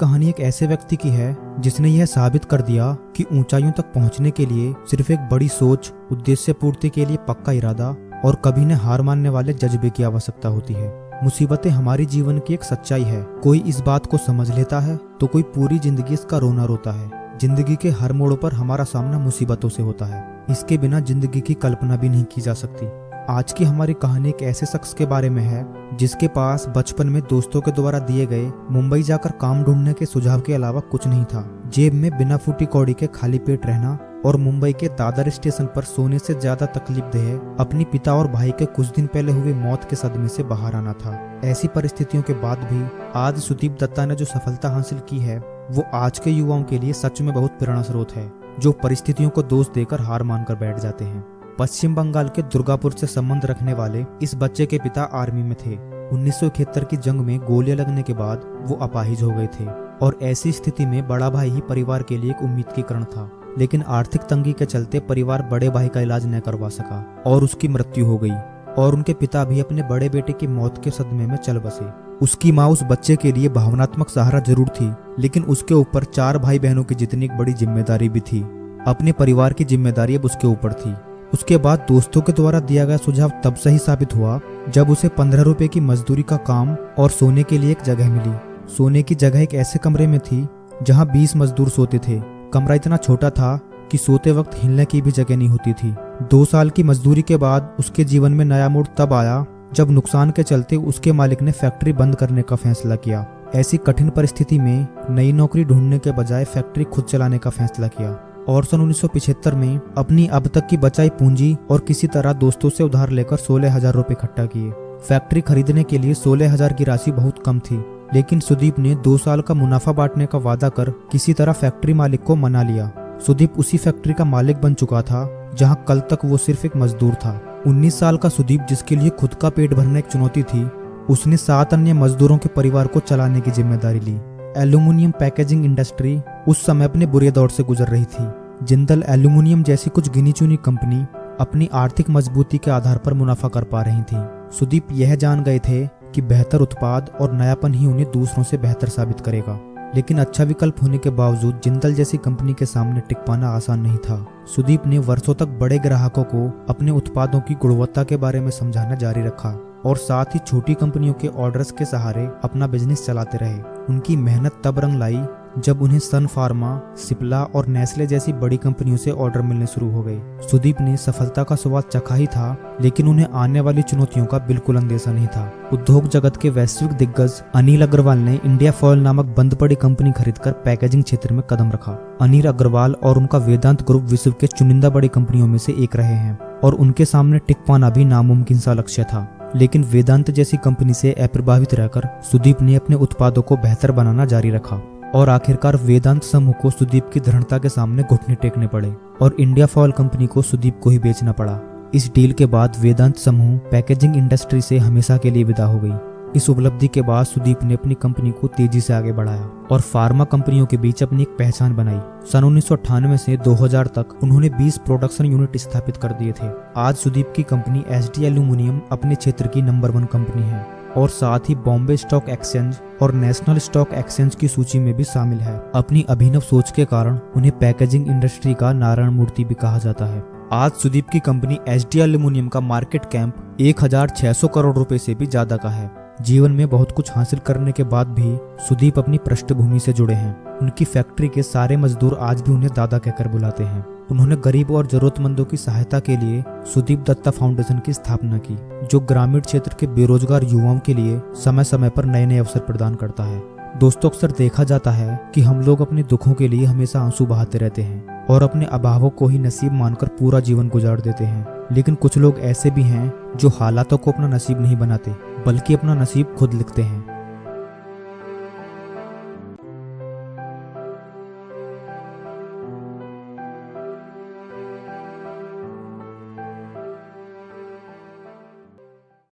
कहानी एक ऐसे व्यक्ति की है जिसने यह साबित कर दिया कि ऊंचाइयों तक पहुंचने के लिए सिर्फ एक बड़ी सोच, उद्देश्य पूर्ति के लिए पक्का इरादा और कभी न हार मानने वाले जज्बे की आवश्यकता होती है। मुसीबतें हमारी जीवन की एक सच्चाई है। कोई इस बात को समझ लेता है तो कोई पूरी जिंदगी इसका रोना रोता है। जिंदगी के हर मोड़ पर हमारा सामना मुसीबतों से होता है। इसके बिना जिंदगी की कल्पना भी नहीं की जा सकती। आज की हमारी कहानी एक ऐसे शख्स के बारे में है जिसके पास बचपन में दोस्तों के द्वारा दिए गए मुंबई जाकर काम ढूंढने के सुझाव के अलावा कुछ नहीं था। जेब में बिना फूटी कौड़ी के खाली पेट रहना और मुंबई के दादर स्टेशन पर सोने से ज्यादा तकलीफदेह अपनी पिता और भाई के कुछ दिन पहले हुए मौत के सदमे से बाहर आना था। ऐसी परिस्थितियों के बाद भी आज सुदीप दत्ता ने जो सफलता हासिल की है वो आज के युवाओं के लिए सच में बहुत प्रेरणा स्रोत है, जो परिस्थितियों को दोष देकर हार मानकर बैठ जाते हैं। पश्चिम बंगाल के दुर्गापुर से संबंध रखने वाले इस बच्चे के पिता आर्मी में थे। 1971 की जंग में गोलियां लगने के बाद वो अपाहिज हो गए थे और ऐसी स्थिति में बड़ा भाई ही परिवार के लिए एक उम्मीद की किरण था। लेकिन आर्थिक तंगी के चलते परिवार बड़े भाई का इलाज न करवा सका और उसकी मृत्यु हो गई और उनके पिता भी अपने बड़े बेटे की मौत के सदमे में चल बसे। उसकी माँ उस बच्चे के लिए भावनात्मक सहारा जरूर थी, लेकिन उसके ऊपर 4 भाई बहनों की जितनी एक बड़ी जिम्मेदारी भी थी। अपने परिवार की जिम्मेदारी अब उसके ऊपर थी। उसके बाद दोस्तों के द्वारा दिया गया सुझाव तब सही साबित हुआ जब उसे 15 रुपए की मजदूरी का काम और सोने के लिए एक जगह मिली। सोने की जगह एक ऐसे कमरे में थी जहां 20 मजदूर सोते थे। कमरा इतना छोटा था कि सोते वक्त हिलने की भी जगह नहीं होती थी। 2 साल की मजदूरी के बाद उसके जीवन में नया मोड़ तब आया जब नुकसान के चलते उसके मालिक ने फैक्ट्री बंद करने का फैसला किया। ऐसी कठिन परिस्थिति में नई नौकरी ढूंढने के बजाय फैक्ट्री खुद चलाने का फैसला किया और सन 1975 में अपनी अब तक की बचाई पूंजी और किसी तरह दोस्तों से उधार लेकर 16,000 रुपए इकट्ठा किए। फैक्ट्री खरीदने के लिए 16,000 की राशि बहुत कम थी, लेकिन सुदीप ने 2 साल का मुनाफा बांटने का वादा कर किसी तरह फैक्ट्री मालिक को मना लिया। सुदीप उसी फैक्ट्री का मालिक बन चुका था जहां कल तक वो सिर्फ एक मजदूर था। 19 साल का सुदीप, जिसके लिए खुद का पेट भरना एक चुनौती थी, उसने 7 अन्य मजदूरों के परिवार को चलाने की जिम्मेदारी ली। एल्यूमिनियम पैकेजिंग इंडस्ट्री उस समय अपने बुरे दौर से गुजर रही थी। जिंदल एल्यूमिनियम जैसी कुछ गिनी चुनी कंपनी अपनी आर्थिक मजबूती के आधार पर मुनाफा कर पा रही थी। सुदीप यह जान गए थे कि बेहतर उत्पाद और नयापन ही उन्हें दूसरों से बेहतर साबित करेगा, लेकिन अच्छा विकल्प होने के बावजूद जिंदल जैसी कंपनी के सामने टिक पाना आसान नहीं था। सुदीप ने वर्षों तक बड़े ग्राहकों को अपने उत्पादों की गुणवत्ता के बारे में समझाना जारी रखा और साथ ही छोटी कंपनियों के ऑर्डर्स के सहारे अपना बिजनेस चलाते रहे। उनकी मेहनत तब रंग लाई जब उन्हें सन फार्मा, सिप्ला और नेस्ले जैसी बड़ी कंपनियों से ऑर्डर मिलने शुरू हो गए। सुदीप ने सफलता का स्वाद चखा ही था, लेकिन उन्हें आने वाली चुनौतियों का बिल्कुल अंदेशा नहीं था। उद्योग जगत के वैश्विक दिग्गज अनिल अग्रवाल ने इंडिया फॉयल नामक बंद पड़ी कंपनी खरीदकर पैकेजिंग क्षेत्र में कदम रखा। अनिल अग्रवाल और उनका वेदांत ग्रुप विश्व के चुनिंदा बड़ी कंपनियों में से एक रहे हैं और उनके सामने टिक पाना भी नामुमकिन सा लक्ष्य था। लेकिन वेदांत जैसी कंपनी से अप्रभावित रहकर सुदीप ने अपने उत्पादों को बेहतर बनाना जारी रखा और आखिरकार वेदांत समूह को सुदीप की दृढ़ता के सामने घुटने टेकने पड़े और इंडिया फॉयल कंपनी को सुदीप को ही बेचना पड़ा। इस डील के बाद वेदांत समूह पैकेजिंग इंडस्ट्री से हमेशा के लिए विदा हो गई। इस उपलब्धि के बाद सुदीप ने अपनी कंपनी को तेजी से आगे बढ़ाया और फार्मा कंपनियों के बीच अपनी एक पहचान बनाई। सन 1998 से 2000 तक उन्होंने 20 प्रोडक्शन यूनिट स्थापित कर दिए थे। आज सुदीप की कंपनी एसडी एल्यूमिनियम अपने क्षेत्र की नंबर 1 कंपनी है और साथ ही बॉम्बे स्टॉक एक्सचेंज और नेशनल स्टॉक एक्सचेंज की सूची में भी शामिल है। अपनी अभिनव सोच के कारण उन्हें पैकेजिंग इंडस्ट्री का नारायण मूर्ति भी कहा जाता है। आज सुदीप की कंपनी एसडी एल्यूमिनियम का मार्केट कैंप 1600 करोड़ रुपए से भी ज्यादा का है। जीवन में बहुत कुछ हासिल करने के बाद भी सुदीप अपनी पृष्ठभूमि से जुड़े हैं। उनकी फैक्ट्री के सारे मजदूर आज भी उन्हें दादा कहकर बुलाते हैं। उन्होंने गरीब और जरूरतमंदों की सहायता के लिए सुदीप दत्ता फाउंडेशन की स्थापना की, जो ग्रामीण क्षेत्र के बेरोजगार युवाओं के लिए समय समय पर नए नए अवसर प्रदान करता है। दोस्तों, अक्सर देखा जाता है कि हम लोग अपने दुखों के लिए हमेशा आंसू बहाते रहते हैं और अपने अभावों को ही नसीब मानकर पूरा जीवन गुजार देते हैं। लेकिन कुछ लोग ऐसे भी हैं जो हालातों को अपना नसीब नहीं बनाते, बल्कि अपना नसीब खुद लिखते हैं।